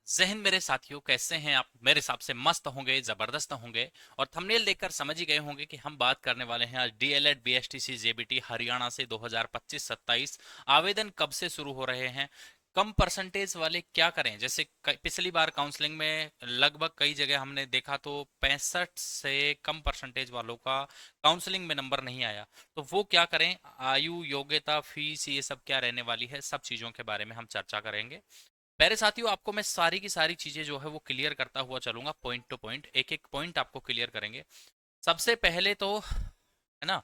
जहन मेरे साथियों, कैसे हैं आप? मेरे हिसाब से मस्त होंगे, जबरदस्त होंगे। और थंबनेल देखकर समझ ही गए होंगे कि हम बात करने वाले हैं आज डीएलएड बीएसटीसी जेबीटी हरियाणा से 2025-27 आवेदन कब से शुरू हो रहे हैं, कम परसेंटेज वाले क्या करें। जैसे पिछली बार काउंसलिंग में लगभग कई जगह हमने देखा तो 65 से कम परसेंटेज वालों का काउंसलिंग में नंबर नहीं आया। तो वो क्या करें, आयु, योग्यता, फीस, ये सब क्या रहने वाली है, सब चीजों के बारे में हम चर्चा करेंगे। प्यारे साथियों, आपको मैं सारी की सारी चीजें जो है वो क्लियर करता हुआ चलूंगा, पॉइंट टू पॉइंट, एक एक पॉइंट आपको क्लियर करेंगे। सबसे पहले तो है ना,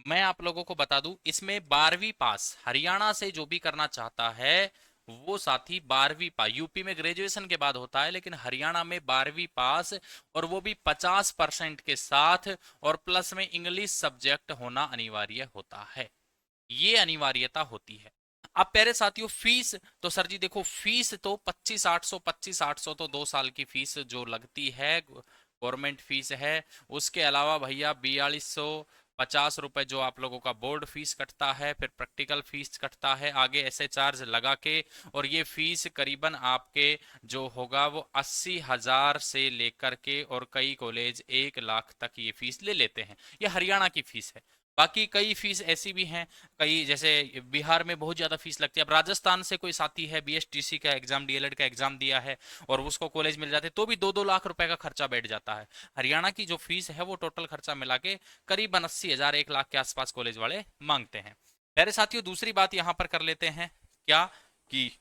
मैं आप लोगों को बता दूं, इसमें 12वीं पास हरियाणा से जो भी करना चाहता है वो साथी 12वीं पास, यूपी में ग्रेजुएशन के बाद होता है लेकिन हरियाणा में 12वीं पास, और वो भी 50% के साथ, और प्लस में इंग्लिश सब्जेक्ट होना अनिवार्य होता है। ये अनिवार्यता होती है। अब प्यारे साथियों, फीस तो सर जी देखो, फीस तो 25,800 तो 2 साल की फीस जो लगती है गवर्नमेंट फीस है। उसके अलावा भैया 4250 रुपए जो आप लोगों का बोर्ड फीस कटता है, फिर प्रैक्टिकल फीस कटता है आगे ऐसे चार्ज लगा के, और ये फीस करीबन आपके जो होगा वो 80,000 से लेकर के, और कई कॉलेज 1 लाख तक ये फीस ले लेते हैं। ये हरियाणा की फीस है। बाकी कई फीस ऐसी भी हैं, कई जैसे बिहार में बहुत ज्यादा फीस लगती है। अब राजस्थान से कोई साथी है, बीएसटीसी का एग्जाम, डीएलएड का एग्जाम दिया है और उसको कॉलेज मिल जाते तो भी 2-2 लाख रुपए का खर्चा बैठ जाता है। हरियाणा की जो फीस है वो टोटल खर्चा मिला के करीबन 80,000, 1 लाख के आसपास कॉलेज वाले मांगते हैं। प्यारे साथियों, दूसरी बात यहां पर कर लेते हैं क्या, कि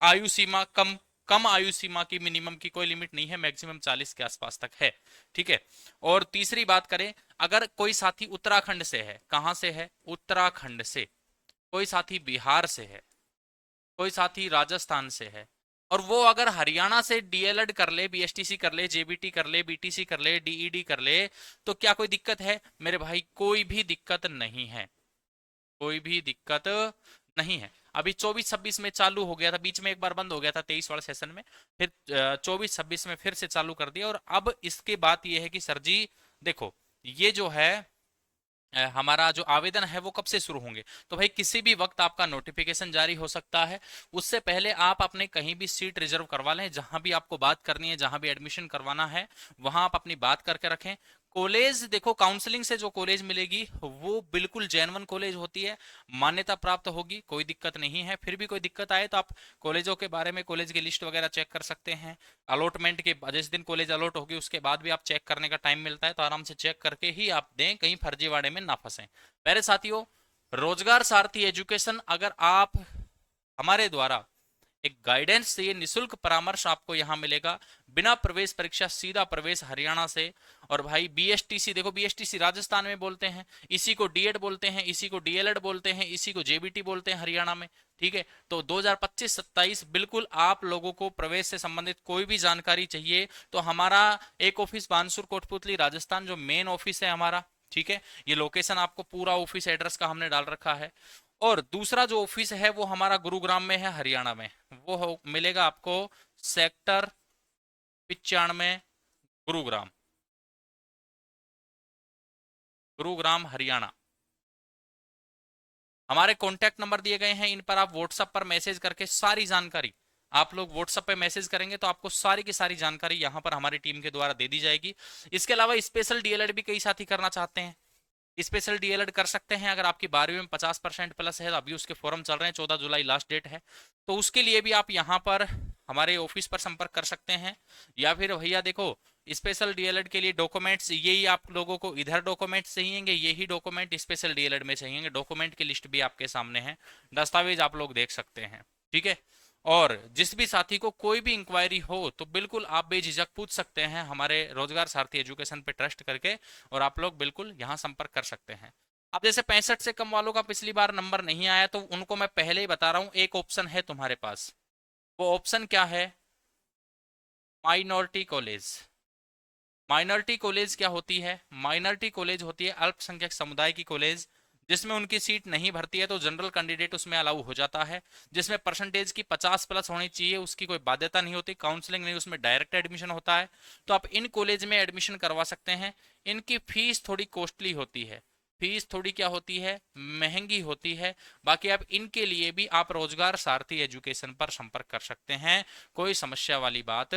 आयु सीमा कम, कम आयु सीमा की, मिनिमम की कोई लिमिट नहीं है, मैक्सिमम 40 के आसपास तक है। ठीक है। और तीसरी बात करें, अगर कोई साथी उत्तराखंड से है, कहां से है, उत्तराखंड से, कोई साथी बिहार से है, कोई साथी राजस्थान से है, और वो अगर हरियाणा से डीएलएड कर ले, बीएसटीसी कर ले, जेबीटी कर ले, बीटीसी कर ले, डीईडी कर ले, तो क्या कोई दिक्कत है मेरे भाई? कोई भी दिक्कत नहीं है, कोई भी दिक्कत नहीं है। अभी 24-26 में चालू हो गया था, बीच में एक बार बंद हो गया था 23 वाले सेशन में, फिर 24-26 में फिर से चालू कर दिया। और अब इसके बात यह है कि सर जी देखो, ये जो है हमारा जो आवेदन है वो कब से शुरू होंगे, तो भाई किसी भी वक्त आपका नोटिफिकेशन जारी हो सकता है। उससे पहले आप अपने कहीं भी सीट रिजर्व करवा लें, जहां भी आपको बात करनी है, जहां भी एडमिशन करवाना है वहां आप अपनी बात करके रखें। कॉलेज देखो, काउंसलिंग से जो कॉलेज मिलेगी वो बिल्कुल जेन्युइन कॉलेज होती है, मान्यता प्राप्त होगी, कोई दिक्कत नहीं है। फिर भी कोई दिक्कत आए तो आप कॉलेजों के बारे में, कॉलेज की लिस्ट वगैरह चेक कर सकते हैं। अलॉटमेंट के जिस दिन कॉलेज अलॉट होगी उसके बाद भी आप चेक करने का टाइम मिलता है, तो आराम से चेक करके ही आप दें, कहीं फर्जीवाड़े में ना फंसें। मेरे साथियों, रोजगार सारथी एजुकेशन, अगर आप हमारे द्वारा एक गाइडेंस से, ये निशुल्क परामर्श आपको यहां मिलेगा, बिना प्रवेश परीक्षा, सीधा प्रवेश हरियाणा से। और भाई बीएसटीसी देखो, बीएसटीसी राजस्थान में बोलते हैं, इसी को डीएड बोलते हैं, इसी को डीएलएड बोलते हैं, इसी को जेबीटी बोलते हैं हरियाणा में। ठीक है। तो 2025-27 बिल्कुल आप लोगों को प्रवेश से संबंधित कोई भी जानकारी चाहिए तो हमारा एक ऑफिस बानसूर कोटपुतली राजस्थान, जो मेन ऑफिस है हमारा, ठीक है, ये लोकेशन आपको पूरा ऑफिस एड्रेस का हमने डाल रखा है। और दूसरा जो ऑफिस है वो हमारा गुरुग्राम में है, हरियाणा में। वो मिलेगा आपको सेक्टर 95, गुरुग्राम, गुरुग्राम हरियाणा। हमारे कॉन्टैक्ट नंबर दिए गए हैं, इन पर आप व्हाट्सएप पर मैसेज करके सारी जानकारी, आप लोग व्हाट्सएप पे मैसेज करेंगे तो आपको सारी की सारी जानकारी यहां पर हमारी टीम के द्वारा दे दी जाएगी। इसके अलावा स्पेशल डीएलएड भी कई साथी करना चाहते हैं, स्पेशल डीएलएड कर सकते हैं। अगर आपकी 12वीं में 50% प्लस है तो अभी उसके फॉर्म चल रहे हैं, 14 जुलाई लास्ट डेट है, तो उसके लिए भी आप यहाँ पर हमारे ऑफिस पर संपर्क कर सकते हैं। या फिर भैया देखो, स्पेशल डीएलएड के लिए डॉक्यूमेंट्स यही आप लोगों को इधर डॉक्यूमेंट्स चाहिएंगे, यही डॉक्यूमेंट स्पेशल डीएलएड में चाहिएंगे। डॉक्यूमेंट की लिस्ट भी आपके सामने है, दस्तावेज आप लोग देख सकते हैं। ठीक है। और जिस भी साथी को कोई भी इंक्वायरी हो तो बिल्कुल आप बेझिझक पूछ सकते हैं हमारे रोजगार सारथी एजुकेशन पे ट्रस्ट करके, और आप लोग बिल्कुल यहाँ संपर्क कर सकते हैं। अब जैसे 65 से कम वालों का पिछली बार नंबर नहीं आया तो उनको मैं पहले ही बता रहा हूँ, एक ऑप्शन है तुम्हारे पास। वो ऑप्शन क्या है? Minority college. माइनॉरिटी कॉलेज क्या होती है? माइनॉरिटी कॉलेज होती है अल्पसंख्यक समुदाय की कॉलेज, जिसमें उनकी सीट नहीं भरती है तो जनरल कैंडिडेट उसमें अलाउ हो जाता है, जिसमें परसेंटेज की 50 प्लस होनी चाहिए, उसकी कोई बाध्यता नहीं होती, काउंसलिंग नहीं, उसमें डायरेक्ट एडमिशन होता है। तो आप इन कॉलेज में एडमिशन करवा सकते हैं। इनकी फीस थोड़ी कॉस्टली होती है, फीस थोड़ी क्या होती है, महंगी होती है। बाकी आप इनके लिए भी आप रोजगार सारथी एजुकेशन पर संपर्क कर सकते हैं, कोई समस्या वाली बात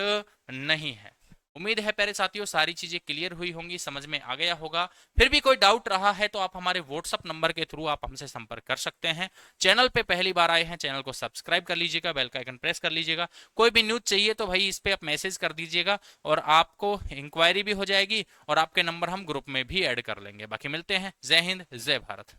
नहीं है। उम्मीद है प्यारे साथियों सारी चीजें क्लियर हुई होंगी, समझ में आ गया होगा। फिर भी कोई डाउट रहा है तो आप हमारे व्हाट्सअप नंबर के थ्रू आप हमसे संपर्क कर सकते हैं। चैनल पे पहली बार आए हैं, चैनल को सब्सक्राइब कर लीजिएगा, बेल का आइकन प्रेस कर लीजिएगा। कोई भी न्यूज चाहिए तो भाई इस पे आप मैसेज कर दीजिएगा और आपको इंक्वायरी भी हो जाएगी और आपके नंबर हम ग्रुप में भी ऐड कर लेंगे। बाकी मिलते हैं, जय हिंद जय भारत।